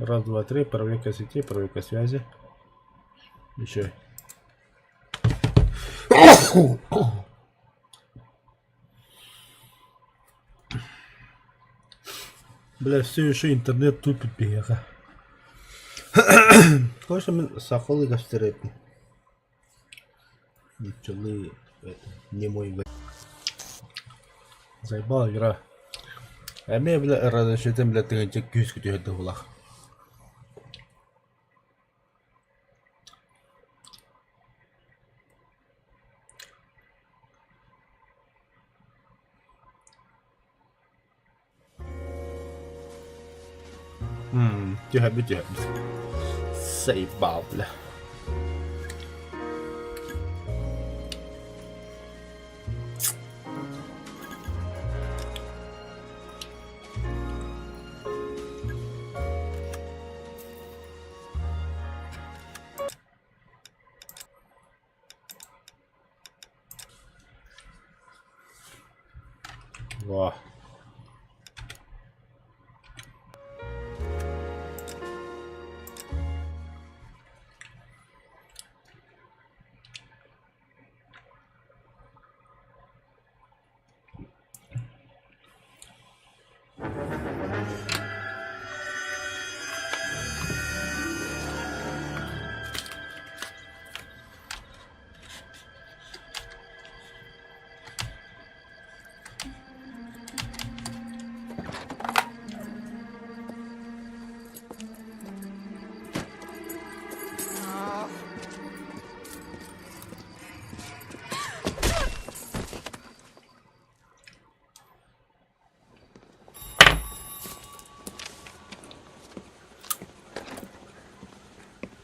Раз, два, три. Проверка сети, проверка связи. Еще. Бля, все еще интернет тупит, бега. Конечно, мы сахолы гастерепни. Ничего, не мой. Заебала игра. А мне, бля, разрешите, бля, ты не кюску тебе это влах. Тихо. Заебал, бля. Во.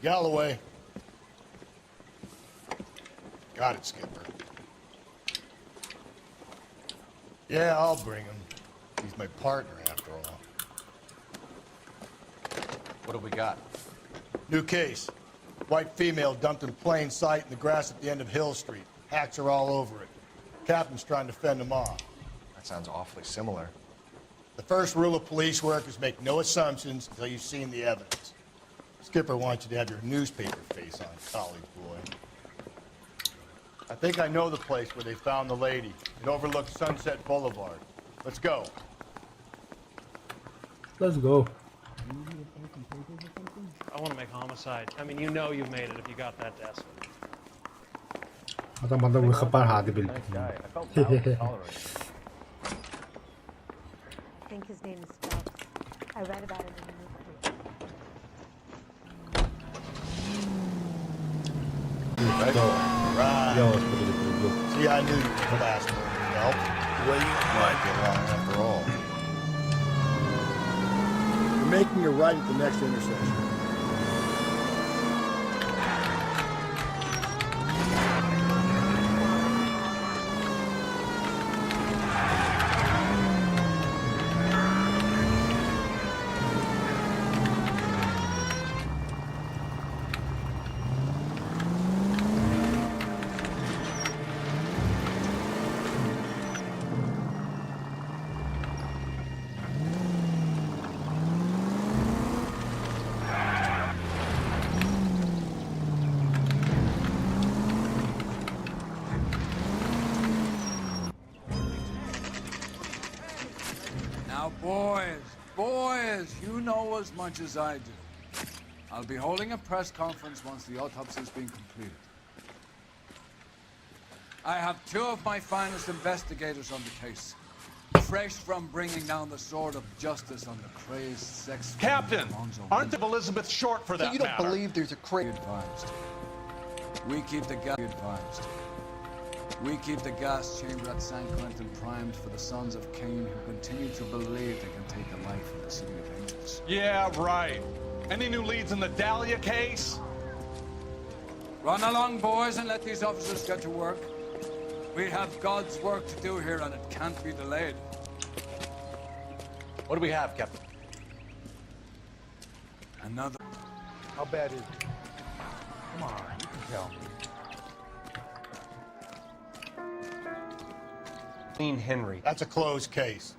Galloway. Got it, Skipper. Yeah, I'll bring him. He's my partner, after all. What do we got? New case. White female dumped in plain sight in the grass at the end of Hill Street. Hacks are all over it. Captain's trying to fend them off. That sounds awfully similar. The first rule of police work is make no assumptions until you've seen the evidence. Skipper wants you to have your newspaper face on, college boy. I think I know the place where they found the lady. It overlooks Sunset Boulevard. Let's go. Let's go. I want to make homicide. I mean, you know you've made it if you got that desk. Adam bana bu kapar hadi bil. I think his name is Phelps. I read about it in the newspaper. Right. See, I knew you were the last one. Well, well, you might get along after all. You're making a right at the next intersection. Now, boys, you know as much as I do. I'll be holding a press conference once the autopsy's been completed. I have two of my finest investigators on the case, fresh from bringing down the sword of justice on the crazed sex... Captain, aren't the Elizabeth short for that So you don't matter? believe there's a crazy... Advised. We keep the gas advised. We keep the gas chamber at San Quentin primed for the sons of Cain who continue to believe they can take the life of the city of angels. Yeah, right. Any new leads in the Dahlia case? Run along, boys, and let these officers get to work. We have God's work to do here, and it can't be delayed. What do we have, Captain? Another... How bad is it? Come on, you can tell me. Henry. That's a closed case.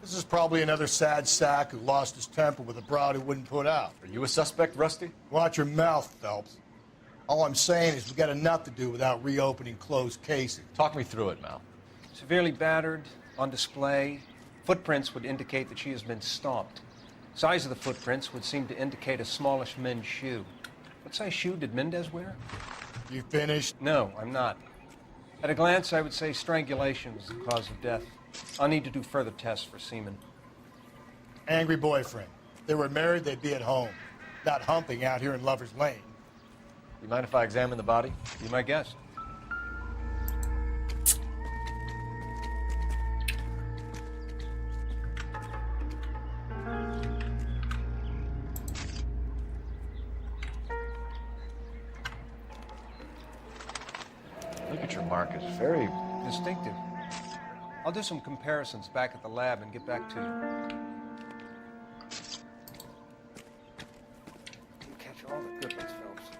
This is probably another sad sack who lost his temper with a broad who wouldn't put out. Are you a suspect, Rusty? Watch your mouth, Phelps. All I'm saying is we got enough to do without reopening closed cases. Talk me through it, Mal. Severely battered, on display. Footprints would indicate that she has been stomped. Size of the footprints would seem to indicate a smallish men's shoe. What size shoe did Mendez wear? You finished? No, I'm not. At a glance, I would say strangulation was the cause of death. I'll need to do further tests for semen. Angry boyfriend. If they were married, they'd be at home. Not humping out here in Lover's Lane. You mind if I examine the body? Be my guest. Look at your mark. It's very... Distinctive. I'll do some comparisons back at the lab and get back to you. You catch all the good ones, Phelps.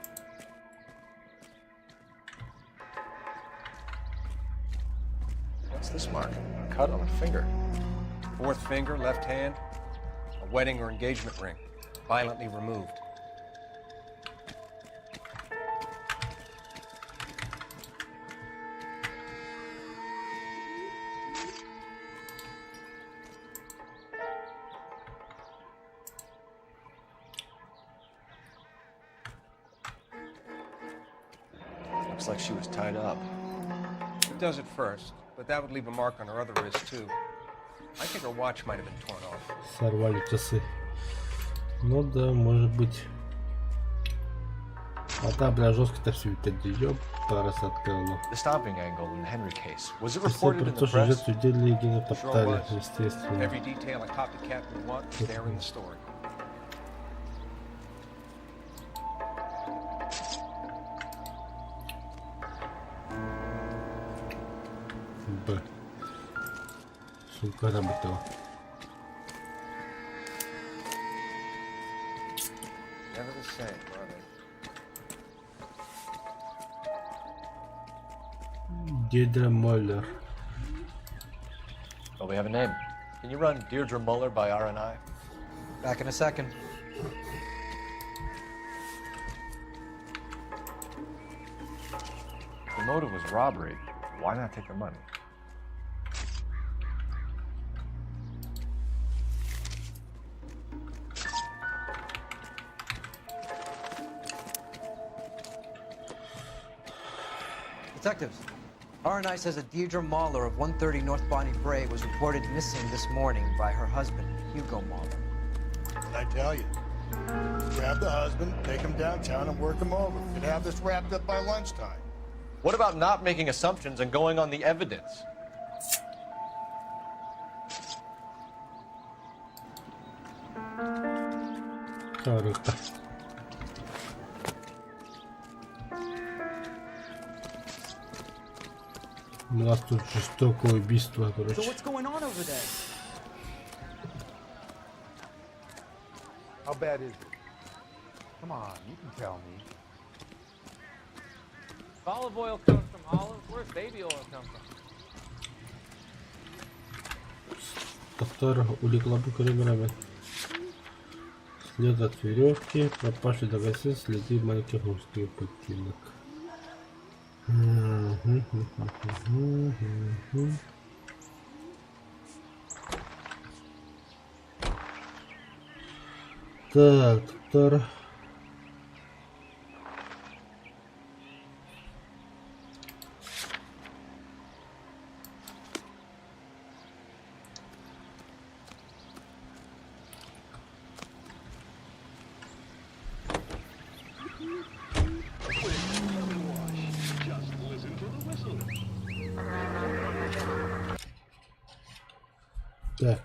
What's this mark? A cut on a finger. Fourth finger, left hand, a wedding or engagement ring, violently removed. Looks like she was tied up. It does at first, but that would leave a mark on her other wrist, too. I think her watch might have been torn off. Сорвали часы. Ну да, может быть. А та, бля, жестко-то все это дерьем. Парасатка, ну. The stomping angle in the Henry case. Was it Все reported про in то, the что press? жертву делали и не Sure топтали, was. естественно. Every detail a copycat would want is there in the story. Б. Сука, работала. Never the same, are they? Дедра Моллер. Oh, we have a name. Can you run Deirdre Muller by RNI? Back in a second. The motive was robbery. Why not take the money? Detectives, RNI says that Deirdre Mahler of 130 North Bonnie Bray was reported missing this morning by her husband, Hugo Mahler. What'd I tell you? Grab the husband, take him downtown, and work him over. Could have this wrapped up by lunchtime. What about not making assumptions and going on the evidence? Круто. У нас тут жестокое убийство, короче. So what's going on over there? How bad is it? Come on, you can tell me. If olive oil comes from olives, where's baby oil come from? Повтор улегла бы криминами. След от веревки, пропавший до гостей, следы маленьких мужских ботинок. Так, доктор. Так.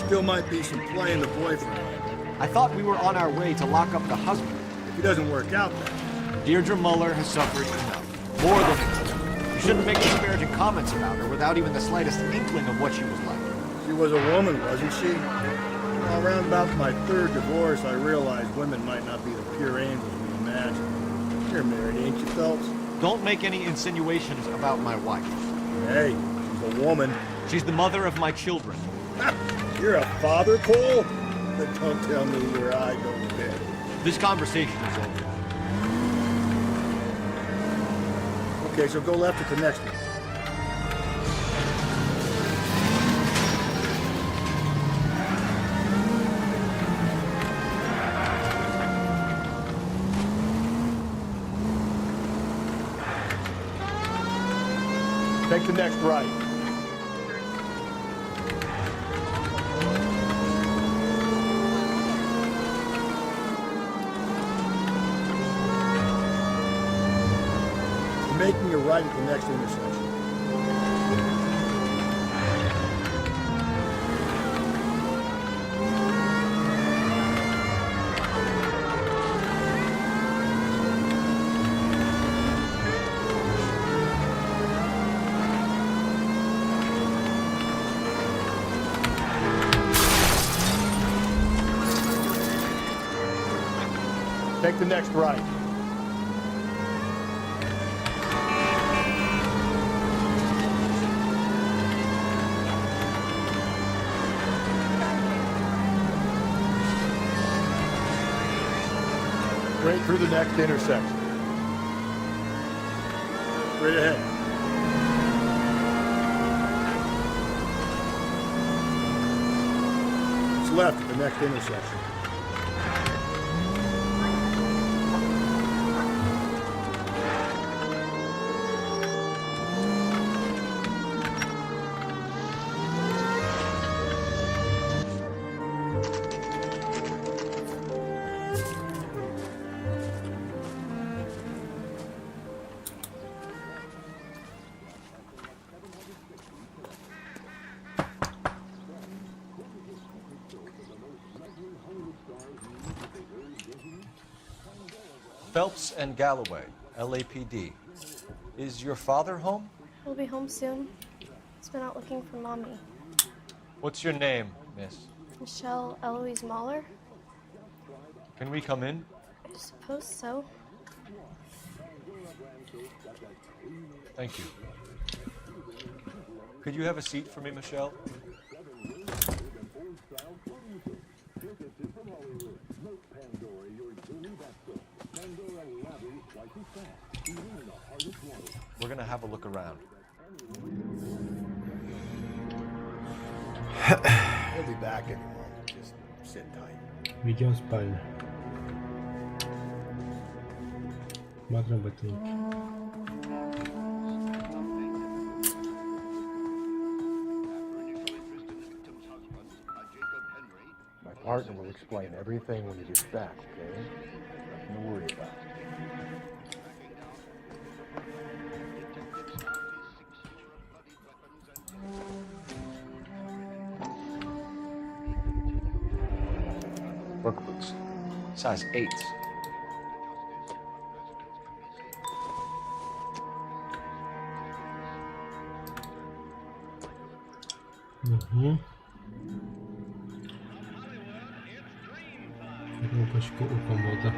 Still might be some play in the boyfriend. I thought we were on our way to lock up the husband. If it doesn't work out, then. Deirdre Muller has suffered enough. More than enough. You shouldn't make disparaging comments about her without even the slightest inkling of what she was like. She was a woman, wasn't she? Well, around about my third divorce, I realized women might not be the pure angels we imagine. You're married, ain't you, Phelps? Don't make any insinuations about my wife. Hey, she's a woman. She's the mother of my children. You're a father, Cole? Then don't tell me where I go to bed. This conversation is over. Okay, so go left at the next one. Take the next right. You're making a right at the next intersection. Take the next right. Straight through the next intersection. Straight ahead. It's left at the next intersection. Phelps and Galloway, LAPD. Is your father home? He'll be home soon. He's been out looking for Mommy. What's your name, miss? Michelle Eloise Mahler? Can we come in? I suppose so. Thank you. Could you have a seat for me, Michelle? We're gonna have a look around. He'll be back in a moment. Just sit tight. Видео спальня. Смотрим ботинки. My partner will explain everything when he gets back, okay? Nothing to worry about. Work boots. Size 8. Кнопочку у комода.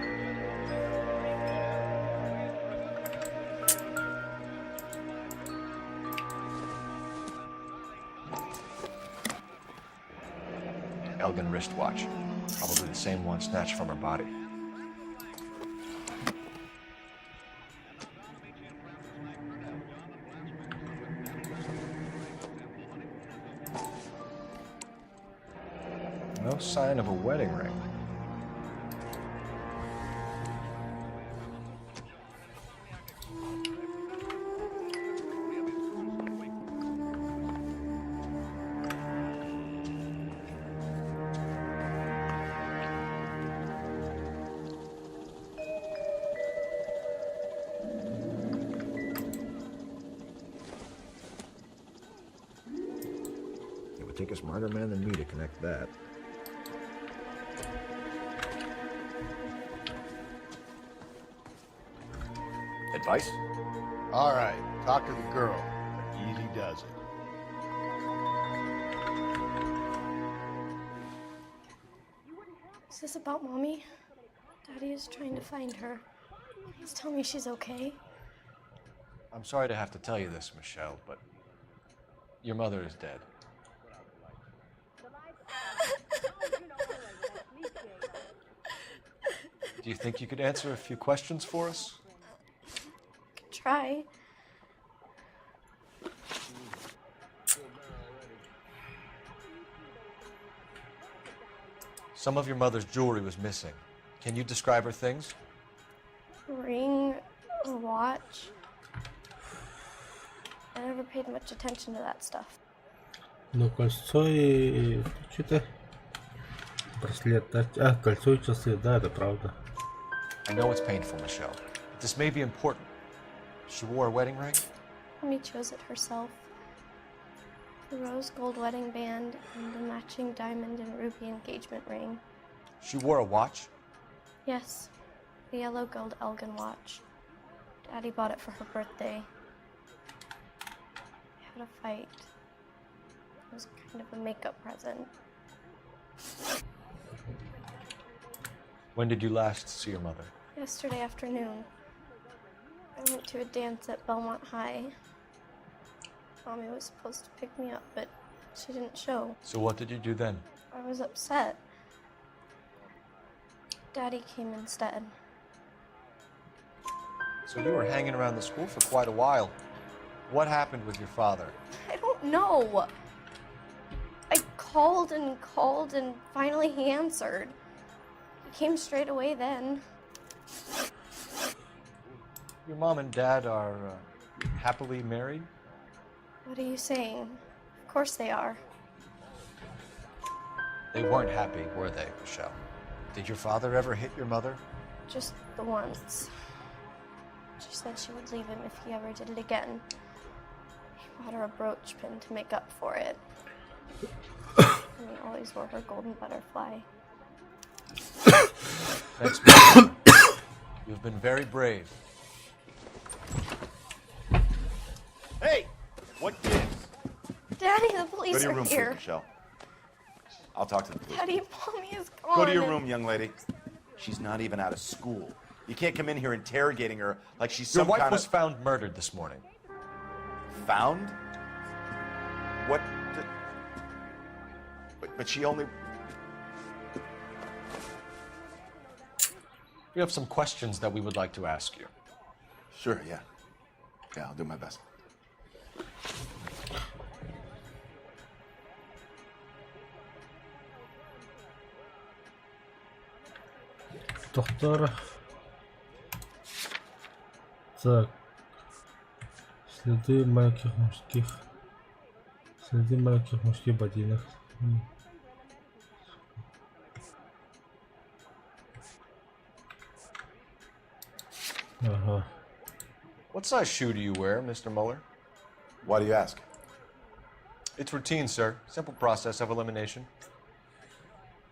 Elgin wristwatch. Probably the same one snatched from her body. No sign of a wedding ring. It would take a smarter man than me to connect that. Advice? All right, talk to the girl. Easy does it. Is this about Mommy? Daddy is trying to find her. Please tell me she's okay. I'm sorry to have to tell you this, Michelle, but your mother is dead. Do you think you could answer a few questions for us? Could try. Some of your mother's jewelry was missing. Can you describe her things? Ring, a watch. I never paid much attention to that stuff. Ну, кольцо и... Что-то... Браслет, да? А, кольцо и часы, да, это правда. I know it's painful, Michelle. But this may be important. She wore a wedding ring? Mommy chose it herself. A rose gold wedding band and a matching diamond and ruby engagement ring. She wore a watch? Yes, the yellow gold Elgin watch. Daddy bought it for her birthday. We had a fight. It was kind of a makeup present. When did you last see your mother? Yesterday afternoon. I went to a dance at Belmont High. Mommy was supposed to pick me up, but she didn't show. So what did you do then? I was upset. Daddy came instead. So you were hanging around the school for quite a while. What happened with your father? I don't know. I called and finally he answered. He came straight away then. Your mom and dad are happily married? What are you saying? Of course they are. They weren't happy, were they, Michelle? Did your father ever hit your mother? Just the once. She said she would leave him if he ever did it again. He bought her a brooch pin to make up for it. And he always wore her golden butterfly. Thanks, Michelle. You've been very brave. Hey! What gives? Daddy, the police Go to your are room, here. please, Michelle. I'll talk to the police. Daddy, Mommy is gone. Go to your room, young lady. She's not even out of school. You can't come in here interrogating her like she's Your some wife kind was of... found murdered this morning. Found? What? But she only... We have some questions that we would like to ask you. Sure, yeah. Yeah, I'll do my best. Доктор. Так. Следы маленьких мужских ботинок. Ага. What size shoe do you wear, Mr. Mueller? Why do you ask? It's routine, sir. Simple process of elimination.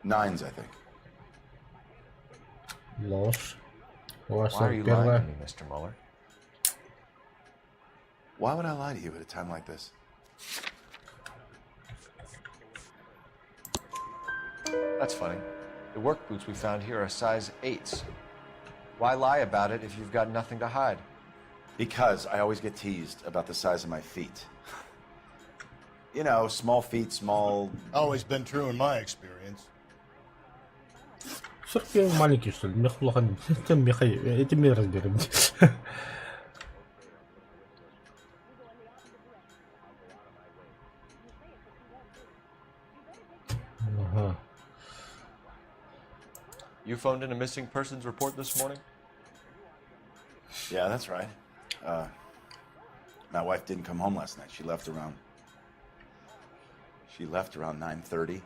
9s, I think. Ложь. Why are you lying to me, Mr. Mueller? Why would I lie to you at a time like this? That's funny. The work boots we found here are size 8s. Why lie about it if you've got nothing to hide? Because I always get teased about the size of my feet. You know, small feet, small... Always been true in my experience. Все-таки маленький, что ли? Мех плохо. Этим мы разберемся. Ага. You phoned in a missing persons report this morning? Yeah, that's right. My wife didn't come home last night. She left around 9:30.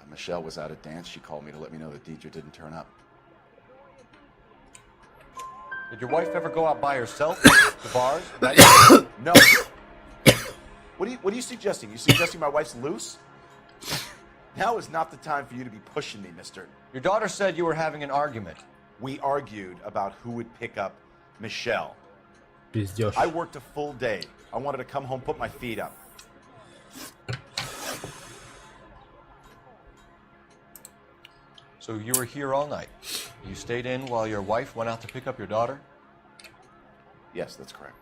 Michelle was out at dance. She called me to let me know that Deidre didn't turn up. Did your wife ever go out by herself to bars? No. What are you suggesting? You suggesting my wife's loose? Now is not the time for you to be pushing me, mister. Your daughter said you were having an argument. We argued about who would pick up Michelle. Пиздёж. I worked a full day. I wanted to come home, put my feet up. So you were here all night. You stayed in while your wife went out to pick up your daughter? Yes, that's correct.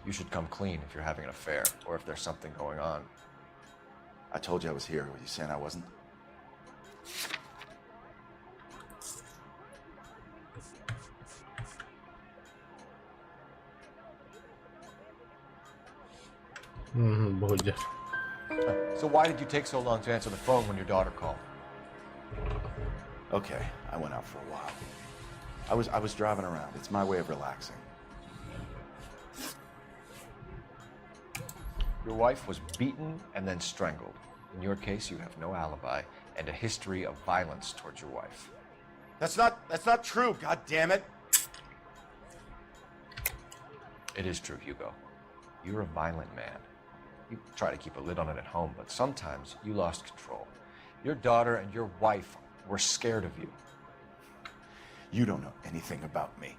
You should come clean if you're having an affair, or if there's something going on. I told you I was here. Were you saying I wasn't? Будет. So why did you take so long to answer the phone when your daughter called? Okay, I went out for a while. I was driving around. It's my way of relaxing. Your wife was beaten and then strangled. In your case, you have no alibi and a history of violence towards your wife. That's not true, god damn it. It is true, Hugo. You're a violent man. You try to keep a lid on it at home, but sometimes you lost control. Your daughter and your wife were scared of you. You don't know anything about me.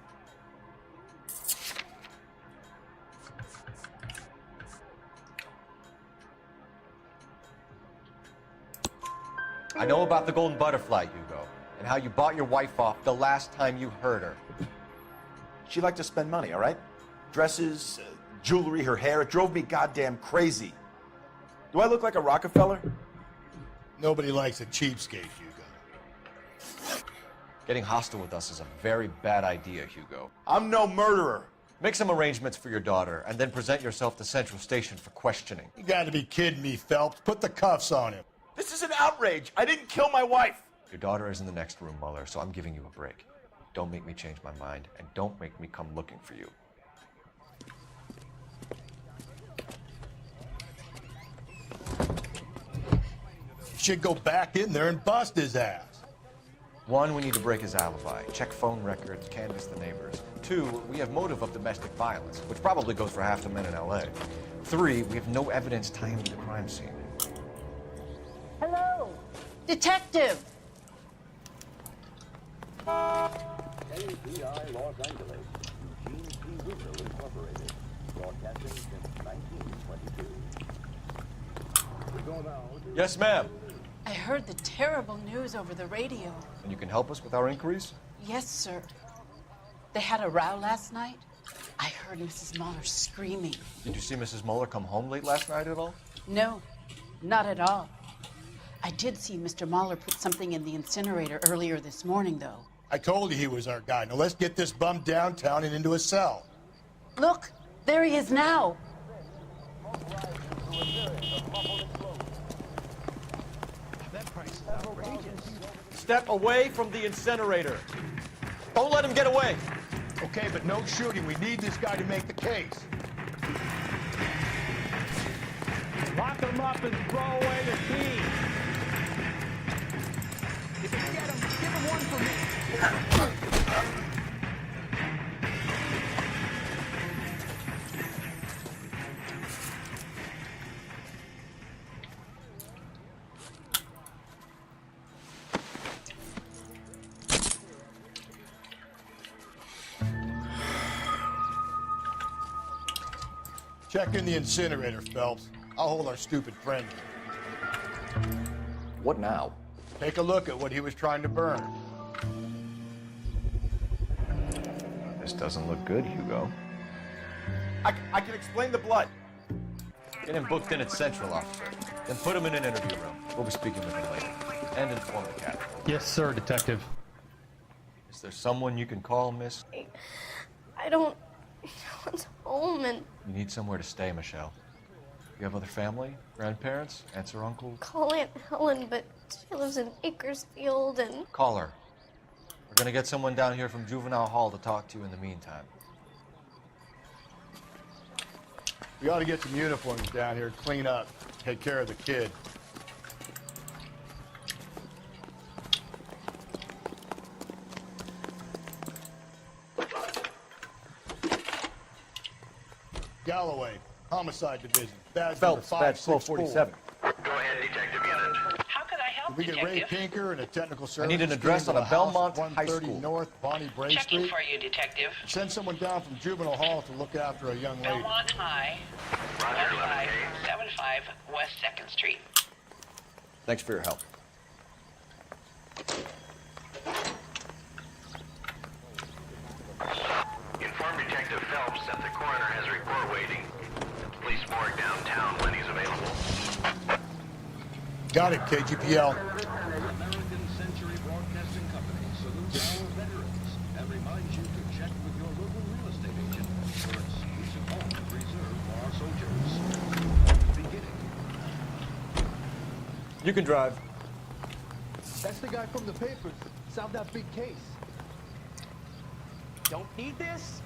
I know about the golden butterfly, Hugo, and how you bought your wife off the last time you heard her. She liked to spend money, all right? Dresses, jewelry, her hair. It drove me goddamn crazy. Do I look like a Rockefeller? Nobody likes a cheapskate, Hugo. Getting hostile with us is a very bad idea, Hugo. I'm no murderer. Make some arrangements for your daughter, and then present yourself to Central Station for questioning. You gotta be kidding me, Phelps. Put the cuffs on him. This is an outrage. I didn't kill my wife. Your daughter is in the next room, Mueller, so I'm giving you a break. Don't make me change my mind, and don't make me come looking for you. You should go back in there and bust his ass. One, we need to break his alibi, check phone records, canvass the neighbors. Two, we have motive of domestic violence, which probably goes for half the men in LA. Three, we have no evidence tying him to the crime scene. Hello, detective. KPI Los Angeles, Eugene P. Wiesel Incorporated, broadcasting since 1922. We go now to... Yes, ma'am. I heard the terrible news over the radio. And you can help us with our inquiries? Yes, sir. They had a row last night. I heard Mrs. Mueller screaming. Did you see Mrs. Mueller come home late last night at all? No, not at all. I did see Mr. Mueller put something in the incinerator earlier this morning, though. I told you he was our guy. Now let's get this bum downtown and into a cell. Look, there he is now. That price is outrageous. Step away from the incinerator. Don't let him get away. Okay, but no shooting. We need this guy to make the case. Lock him up and throw away the key. If you get him, give him one for me. Check in the incinerator, Phelps. I'll hold our stupid friend here. What now? Take a look at what he was trying to burn. This doesn't look good, Hugo. I can explain the blood. Get him booked in at Central, officer. Then put him in an interview room. We'll be speaking with him later. And inform the captain. Yes, sir, detective. Is there someone you can call, miss? I don't... No one's home and... You need somewhere to stay, Michelle. You have other family? Grandparents? Aunts or uncles? Call Aunt Helen, but she lives in Bakersfield and... Call her. We're gonna get someone down here from Juvenile Hall to talk to you in the meantime. We ought to get some uniforms down here, clean up, take care of the kid. Galloway, Homicide Division. Badge Phelps, number badge 1247. Go ahead, Detective Unit. How could I help Did we get Ray Pinker and a technical service? I need an address on a Belmont High 130 School. North Bonnie Bray Checking Street. for you, Detective. Send someone down from Juvenile Hall to look after a young lady. Belmont High, 1575 West 2nd Street. Thanks for your help. Inform Detective Phelps that the coroner has a report waiting. Police morgue downtown when he's available. Got it, KGPL. American Century Broadcasting Company salutes our veterans and reminds you to check with your local real estate agent for exclusive homes reserved for our soldiers. Beginning. You can drive. That's the guy from the papers. Solved that big case. Don't need this?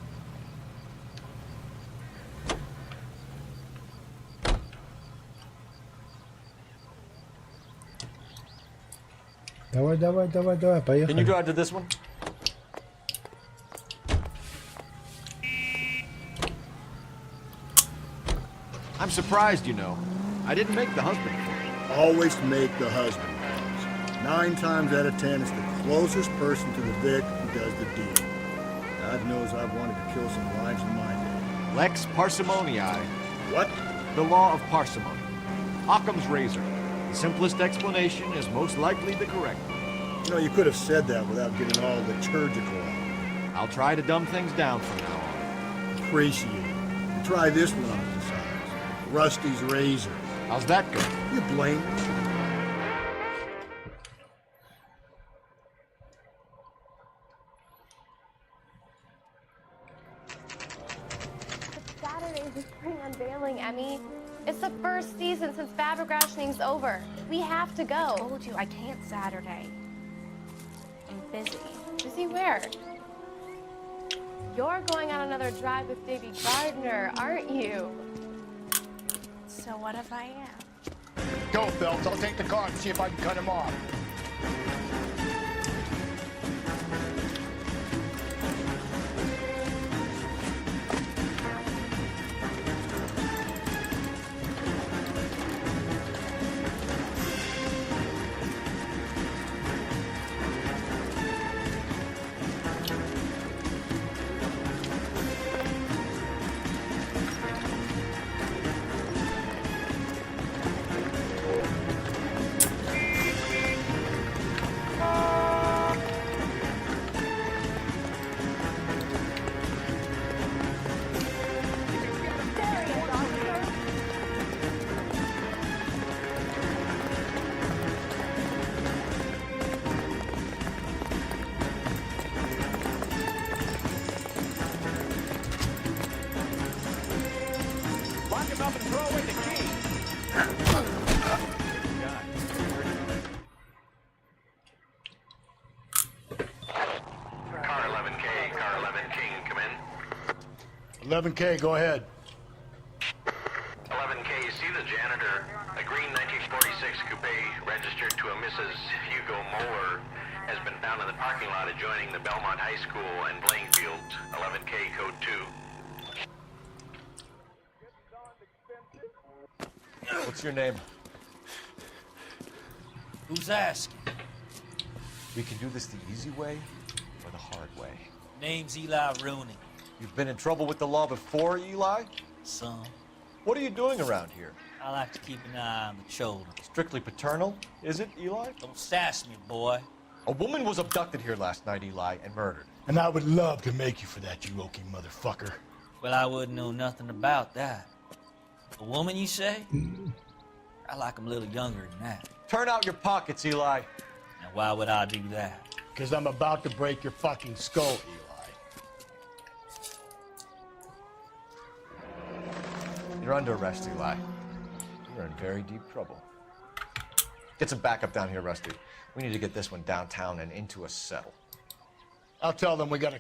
Давай, давай, давай, давай, поехали. Can you drive to this one? I'm surprised, you know. I didn't make the husband. Always make the husband. 9 times out of 10, it's the closest person to the Vic who does the deed. God knows I've wanted to kill some lives in my day. Lex parsimoniae. What? The law of parsimony. Occam's razor. The simplest explanation is most likely the correct one. You know, you could have said that without getting all liturgical. I'll try to dumb things down from now on. Appreciate it. And try this one on the sides. Rusty's razor. How's that go? You blame me? Saturday's the spring unveiling, Emmy. It's the first season since fabric rationing's over. We have to go. I told you I can't Saturday. I'm busy. Busy where? You're going on another drive with Davy Gardner, aren't you? So what if I am? Go, Phelps. I'll take the car and see if I can cut him off. Car 11K, come in. 11K, go ahead. 11K, see the janitor. A green 1946 coupe registered to a Mrs. Hugo Moeller has been found in the parking lot adjoining the Belmont High School and playing fields. 11K, code 2. What's your name? Who's asking? We can do this the easy way or the hard way. Name's Eli Rooney. You've been in trouble with the law before, Eli? Some. What are you doing around here? I like to keep an eye on the children. Strictly paternal, is it, Eli? Don't sass me, boy. A woman was abducted here last night, Eli, and murdered. And I would love to make you for that, you oaky motherfucker. Well, I wouldn't know nothing about that. A woman, you say? I like 'em a little younger than that. Turn out your pockets, Eli. Now, why would I do that? Because I'm about to break your fucking skull, Eli. You're under arrest, Eli. You're in very deep trouble. Get some backup down here, Rusty. We need to get this one downtown and into a cell. I'll tell them we gotta...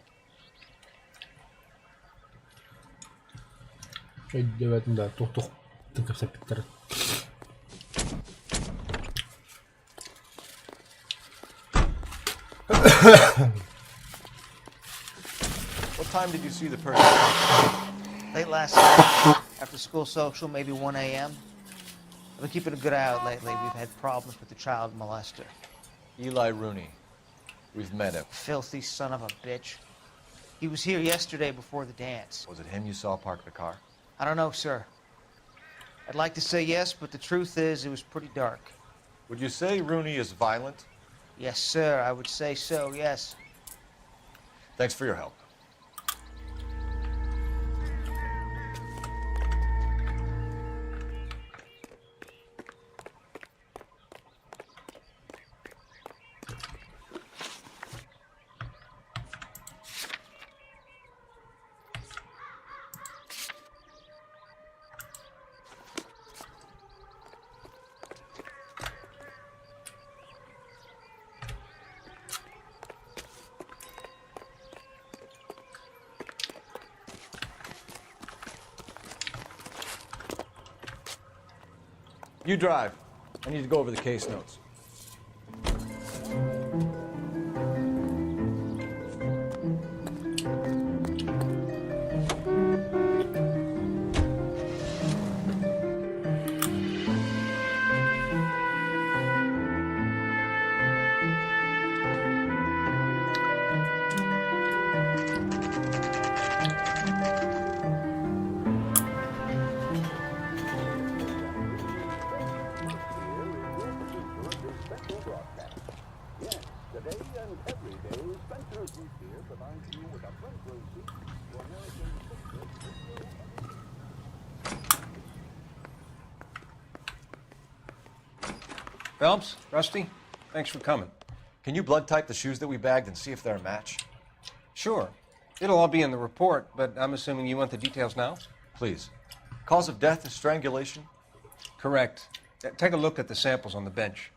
What time did you see the person? Late last night, after school social, maybe 1 a.m. I've been keeping a good eye out lately. We've had problems with the child molester. Eli Rooney. We've met him. Filthy son of a bitch. He was here yesterday before the dance. Was it him you saw park the car? I don't know, sir. I'd like to say yes, but the truth is it was pretty dark. Would you say Rooney is violent? Yes, sir. I would say so, yes. Thanks for your help. You drive. I need to go over the case notes. Phelps, Rusty, thanks for coming. Can you blood type the shoes that we bagged and see if they're a match? Sure. It'll all be in the report, but I'm assuming you want the details now? Please. Cause of death is strangulation? Correct. Take a look at the samples on the bench.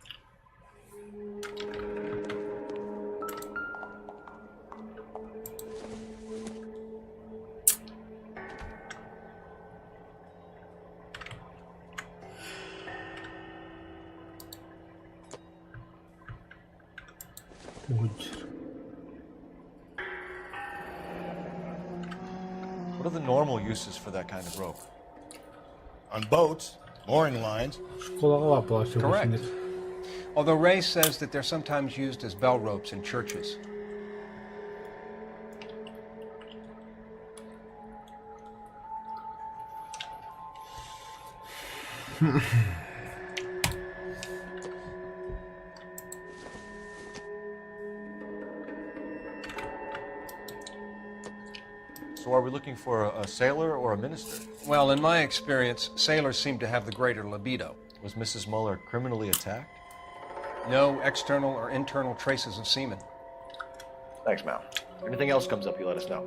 What are the normal uses for that kind of rope? On boats, mooring lines. Correct. Although Ray says that they're sometimes used as bell ropes in churches. So are we looking for a sailor or a minister? Well, in my experience, sailors seem to have the greater libido. Was Mrs. Muller criminally attacked? No external or internal traces of semen. Thanks, Mal. Anything else comes up, you let us know.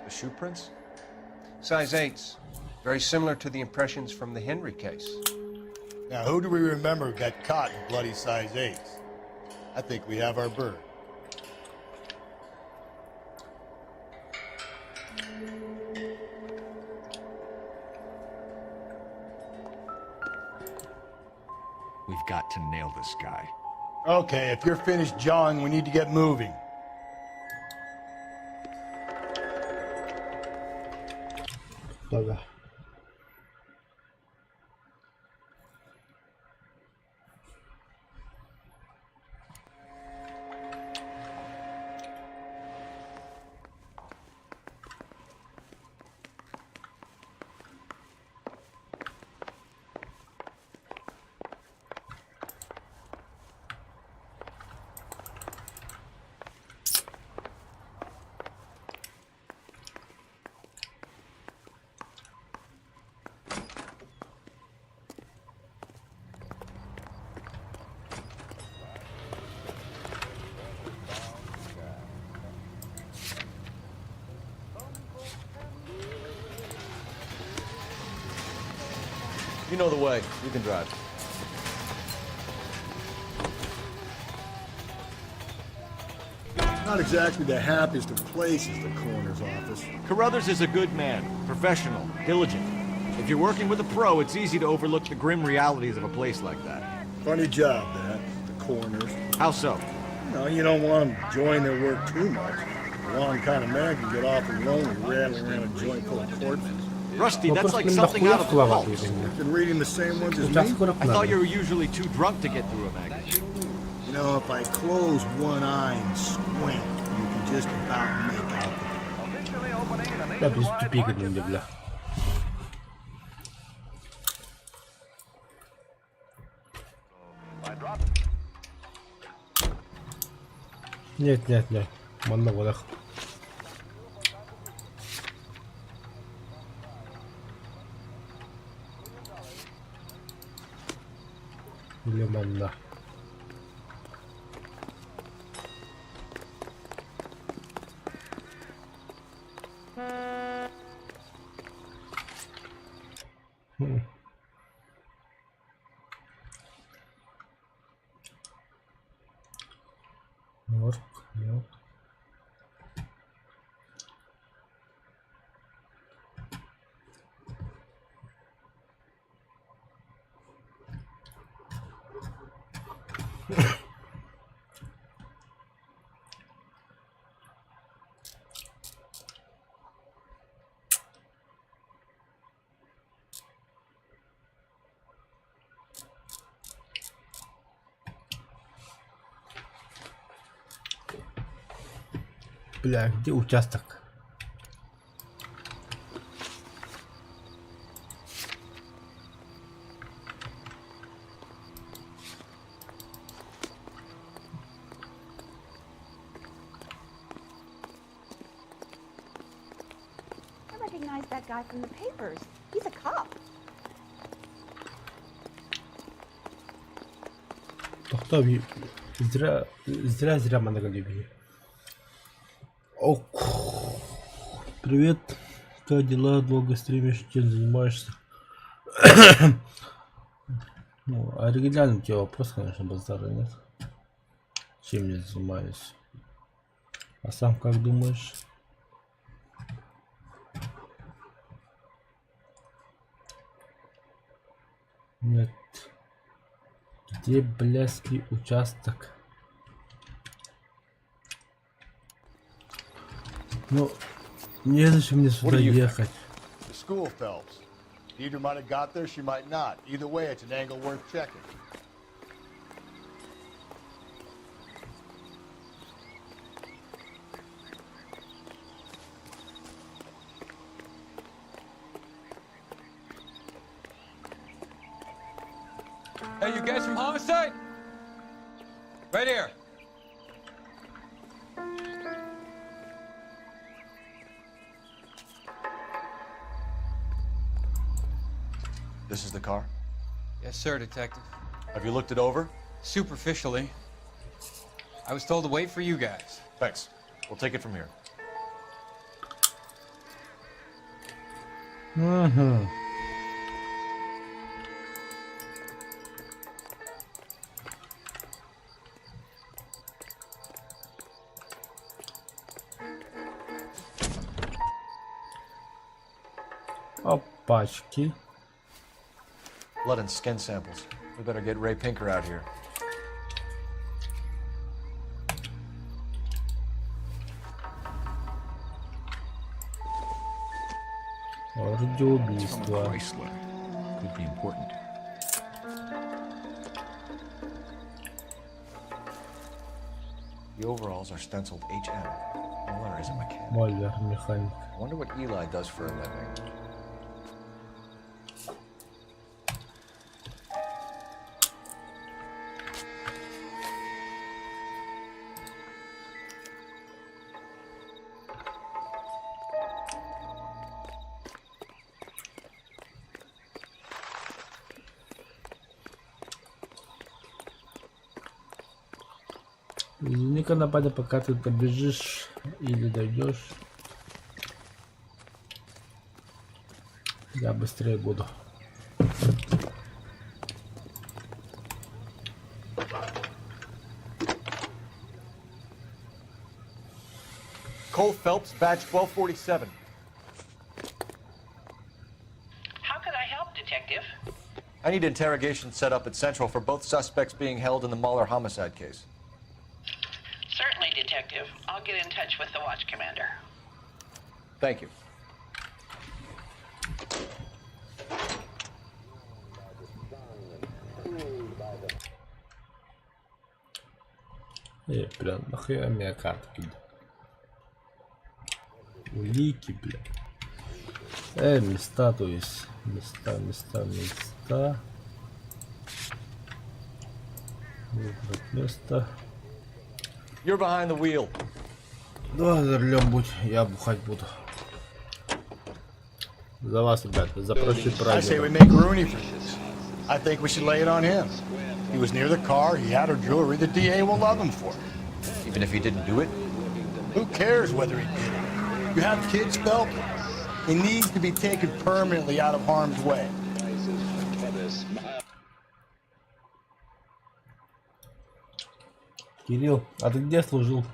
The shoe prints? Size 8s. Very similar to the impressions from the Henry case. Now, who do we remember got caught in bloody size 8s? I think we have our bird. We've got to nail this guy. Okay, if you're finished jawing, we need to get moving. Dobra. You know the way. You can drive. Not exactly the happiest of places, the coroner's office. Carruthers is a good man, professional, diligent. If you're working with a pro, it's easy to overlook the grim realities of a place like that. Funny job, that, the coroner's. How so? No, you don't want them enjoying their work too much. The wrong kind of man can get awful lonely rattling around a joint full of corpses. Rusty, that's like something out of the pulp. Been reading the same ones as me? I thought you were usually too drunk to get through a magazine. You know, if I close one eye and squint, you can just about make out the... Да, без тупика не бля. Нет, нет, нет. Манна водах. Или манна. Бля, где участок? I recognize that guy from the papers. He's a cop. Тоқтау, зря многолюбие. Ок. Привет. Как дела? Долго стримишь? Чем занимаешься? Ну, оригинальный у тебя вопрос, конечно, базара нет. Чем я занимаюсь? А сам как думаешь? Нет. Где блядский участок? Ну, незачем мне сюда ехать. The school Phelps. Deidre might have got there, she might not. Either way, it's an angle worth checking. Hey, you guys from Homicide? Right here. This is the car? Yes, sir, Detective. Have you looked it over? Superficially. I was told to wait for you guys. Thanks. We'll take it from here. Mm-hmm. Опачки. Blood and skin samples. We better get Ray Pinker out here. Орудие убийства. Could be important. The overalls are stenciled HM. Mueller is a mechanic. Мольвер, механик. I wonder what Eli does for a living. Извини-ка, нападя, пока ты добежишь или дойдешь. Я быстрее буду. Cole Phelps, badge 1247. How can I help, Detective? I need interrogation set up at Central for both suspects being held in the Mahler homicide case. Certainly, Detective. I'll get in touch with the watch commander. Thank you. Блин, нахуя меня карта кидает? Улики, блин. Места, то есть. Места. Выбрать место. You're behind the wheel. Да, за рулем будь, я бухать буду. За вас, ребята, за прочий I say we праздник. make Rooney for this. I think we should lay it on him. He was near the car, he had her jewelry, the DA will love him for it. Even if he didn't do it? Who cares whether he did it? You have kids, Phelps? He needs to be taken permanently out of harm's way. Кирилл, а ты где служил?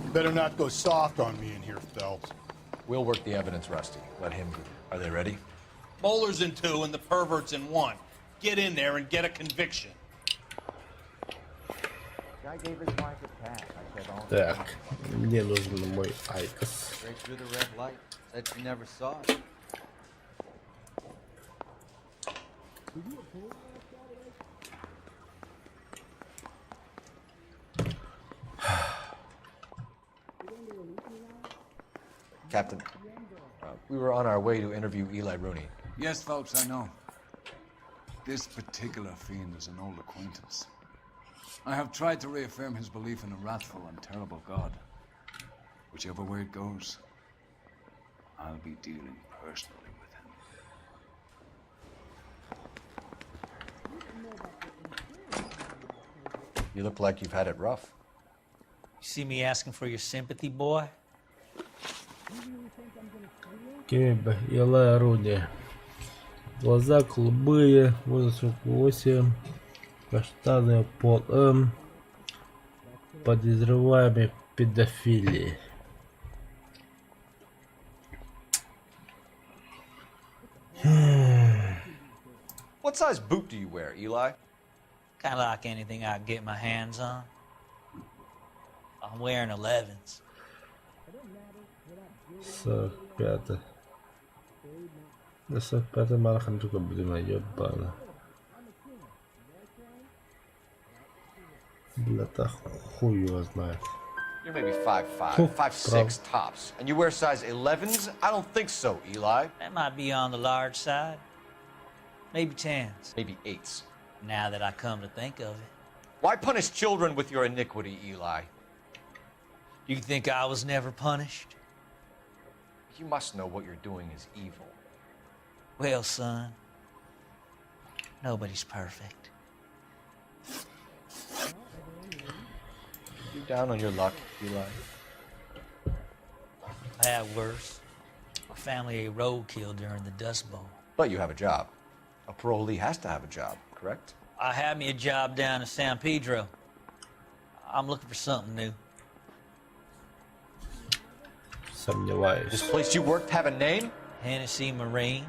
You better not go soft on me in here, Phelps. We'll work the evidence, Rusty. Let him do it. Are they ready? Moeller's in 2 and the pervert's in 1. Get in there and get a conviction. Guy gave his wife a pass. I said, "Oh." Так, мне нужен мой айкос. Straight through the red light. Said she never saw it. Captain, we were on our way to interview Eli Rooney. Yes, Phelps, I know. This particular fiend is an old acquaintance. I have tried to reaffirm his belief in a wrathful and terrible God. Whichever way it goes, I'll be dealing personally with him. You look like you've had it rough. You see me asking for your sympathy, boy? Кемба, Eli Rooney. Глаза голубые, возраст 48, каштаны пол М, подозреваемый в педофилии. What size boot do you wear, Eli? Kind of like anything I can get my hands on. I'm wearing 11s. 45. Да 45 марахан только, блин, ебано. Бля-то хуй его знает. You're maybe 5'5", 5'6" tops. And you wear size 11s? I don't think so, Eli. That might be on the large side. Maybe 10s. Maybe 8s. Now that I come to think of it. Why punish children with your iniquity, Eli? You think I was never punished? You must know what you're doing is evil. Well, son, nobody's perfect. You down on your luck, Eli? I had worse. My family ate roadkill during the Dust Bowl. But you have a job. A parolee has to have a job, correct? I had me a job down in San Pedro. I'm looking for something new. Сомневаюсь. This place you worked have a name? Hennessy Marine.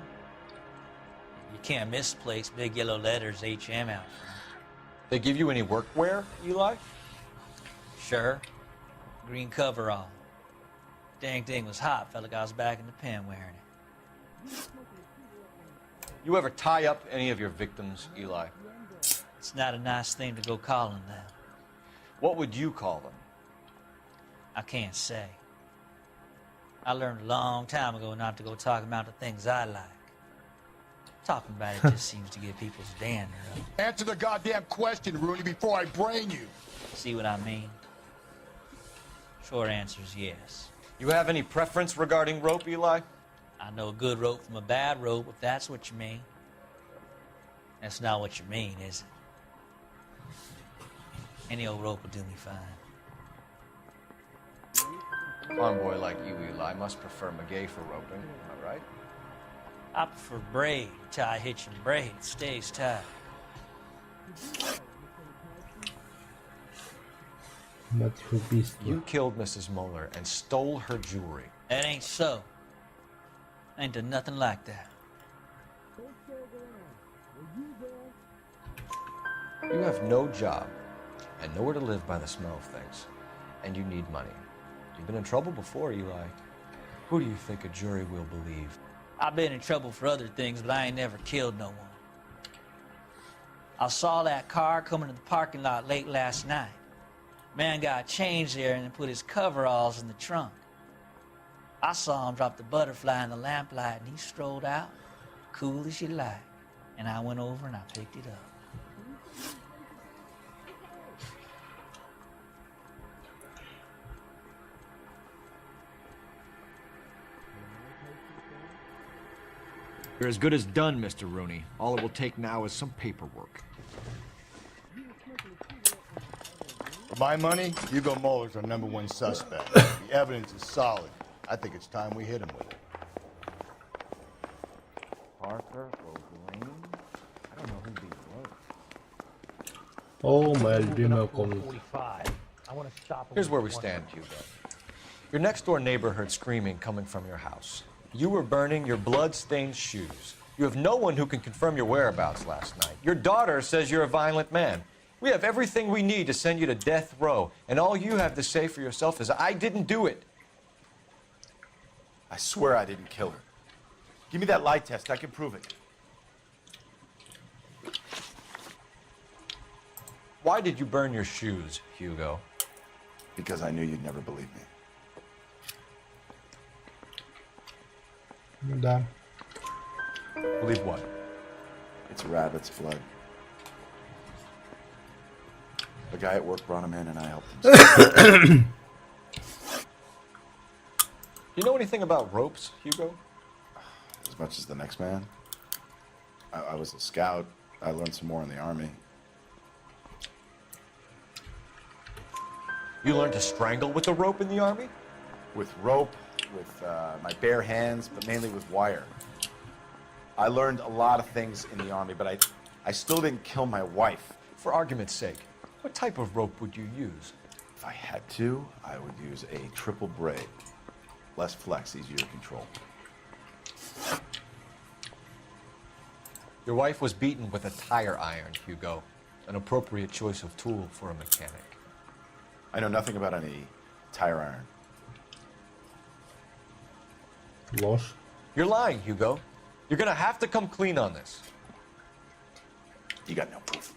You can't miss the place. Big yellow letters, HM out front. They give you any workwear, Eli? Sure. Green coverall. Dang thing was hot. Felt like I was back in the pen wearing it. You ever tie up any of your victims, Eli? It's not a nice thing to go calling them. What would you call them? I can't say. I learned a long time ago not to go talking about the things I like. Talking about it just seems to get people's dander up. Answer the goddamn question, Rooney, before I brain you. See what I mean? Short answer is yes. You have any preference regarding rope, Eli? I know a good rope from a bad rope, if that's what you mean. That's not what you mean, is it? Any old rope will do me fine. Farm boy like you, Eli, must prefer McGay for roping, am I right? I prefer braid. Tie hitching braid. Stays tight. You killed Mrs. Moeller and stole her jewelry. That ain't so. I ain't done nothing like that. You have no job and nowhere to live by the smell of things. And you need money. You've been in trouble before, Eli. Who do you think a jury will believe? I've been in trouble for other things, but I ain't never killed no one. I saw that car coming to the parking lot late last night. Man got changed there and then put his coveralls in the trunk. I saw him drop the butterfly in the lamplight and he strolled out, cool as you like. And I went over and I picked it up. You're as good as done, Mr. Rooney. All it will take now is some paperwork. For my money, Hugo Moeller's our #1 suspect. The evidence is solid. I think it's time we hit him with it. Parker or Green? I don't know who'd be worse. Oh, my любимая комната. Here's where we stand, Hugo. Your next-door neighbor heard screaming coming from your house. You were burning your blood-stained shoes. You have no one who can confirm your whereabouts last night. Your daughter says you're a violent man. We have everything we need to send you to death row, and all you have to say for yourself is, I didn't do it. I swear I didn't kill her. Give me that lie test. I can prove it. Why did you burn your shoes, Hugo? Because I knew you'd never believe me. Да. Believe what? It's a rabbit's blood. A guy at work brought him in and I helped him. You know anything about ropes, Hugo? As much as the next man. I was a scout. I learned some more in the army. You learned to strangle with a rope in the army? With rope, with my bare hands, but mainly with wire. I learned a lot of things in the army, but I still didn't kill my wife. For argument's sake, what type of rope would you use? If I had to, I would use a triple braid. Less flex, easier to control. Your wife was beaten with a tire iron, Hugo. An appropriate choice of tool for a mechanic. I know nothing about any tire iron. Ложь. You're lying, Hugo. You're gonna have to come clean on this. You got no proof.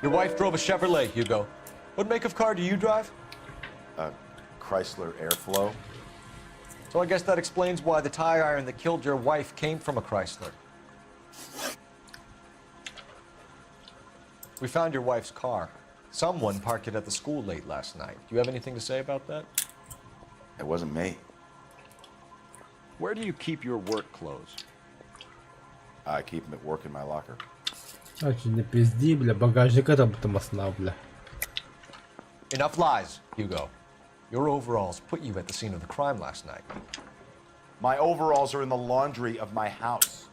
Your wife drove a Chevrolet, Hugo. What make of car do you drive? A Chrysler Airflow. So I guess that explains why the tire iron that killed your wife came from a Chrysler. We found your wife's car. Someone parked it at the school late last night. Do you have anything to say about that? It wasn't me. Where do you keep your work clothes? I keep them at work in my locker. Значит, не пизди, бля, багажника там потом основа, бля. Enough lies, Hugo. Your overalls put you at the scene of the crime last night. My overalls are in the laundry of my house.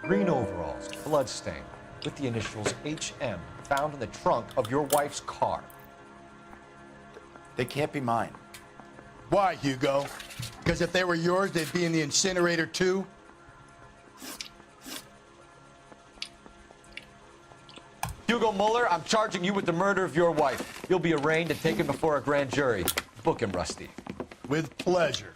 Green overalls, bloodstained, with the initials HM, found in the trunk of your wife's car. They can't be mine. Why, Hugo? Because if they were yours, they'd be in the incinerator too? Hugo Mueller, I'm charging you with the murder of your wife. You'll be arraigned and taken before a grand jury. Book him, Rusty. With pleasure.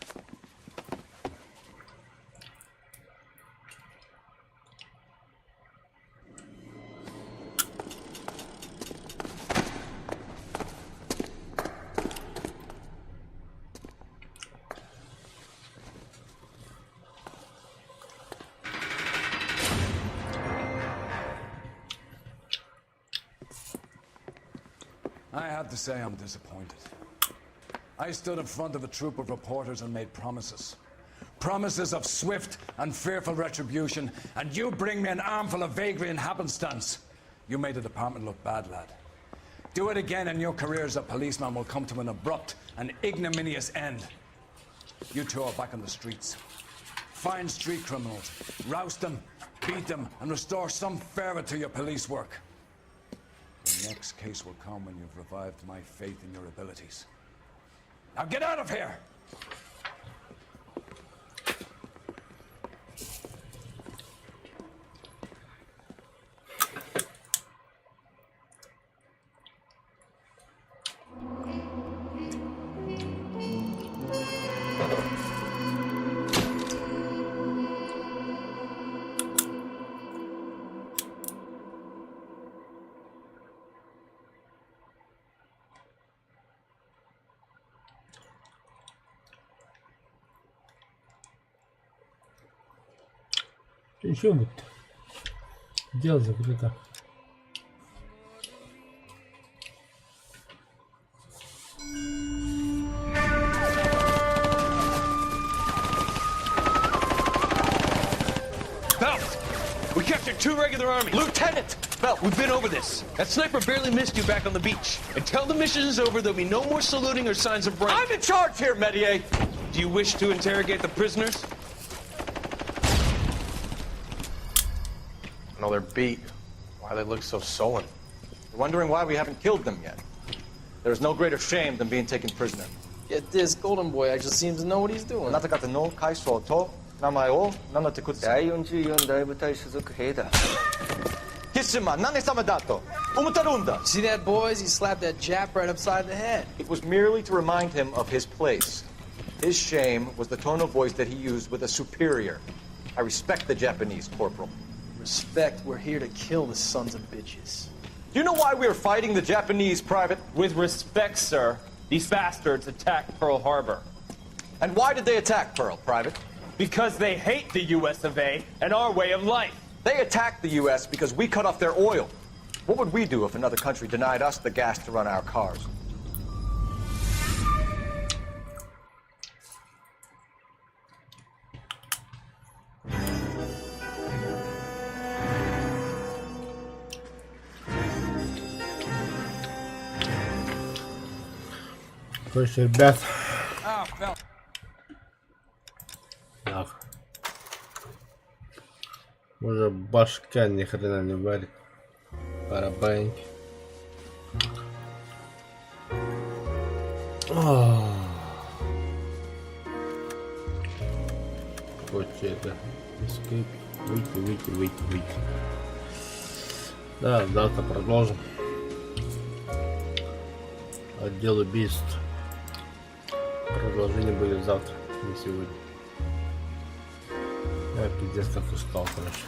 I have to say I'm disappointed. I stood in front of a troop of reporters and made promises. Promises of swift and fearful retribution, and you bring me an armful of vagary and happenstance. You made the department look bad, lad. Do it again and your career as a policeman will come to an abrupt and ignominious end. You two are back on the streets. Find street criminals, roust them, beat them, and restore some fervor to your police work. The next case will come when you've revived my faith in your abilities. Now get out of here! Еще будет. Дело закрыто. We captured 2 regular armies. Lieutenant! Belt, we've been over this. That sniper barely missed you back on the beach. Until the mission is over, there'll be no more saluting or signs of rank. I'm in charge here, Medier! Do you wish to interrogate the prisoners? No, they're beat. Why they look so sullen? They're wondering why we haven't killed them yet. There's no greater shame than being taken prisoner. Yet this golden boy actually seems to know what he's doing. あなた方の会社と名前を名乗ってください。第44大部隊所属兵だ。キスマ、何様だと思ってるんだ。 See that, boys? He slapped that Jap right upside the head. It was merely to remind him of his place. His shame was the tone of voice that he used with a superior. I respect the Japanese, Corporal. Respect, we're here to kill the sons of bitches. Do you know why we are fighting the Japanese, Private? With respect, sir, these bastards attacked Pearl Harbor. And why did they attack Pearl, Private? Because they hate the US of A and our way of life. They attacked the US because we cut off their oil. What would we do if another country denied us the gas to run our cars? Короче, ребят. Так. Уже башка ни хрена не варит. Барабаньки. Короче, это escape. Выйти. Да, завтра продолжим. Отдел убийств. Продолжение будет завтра, не сегодня. Я пиздец как устал, короче.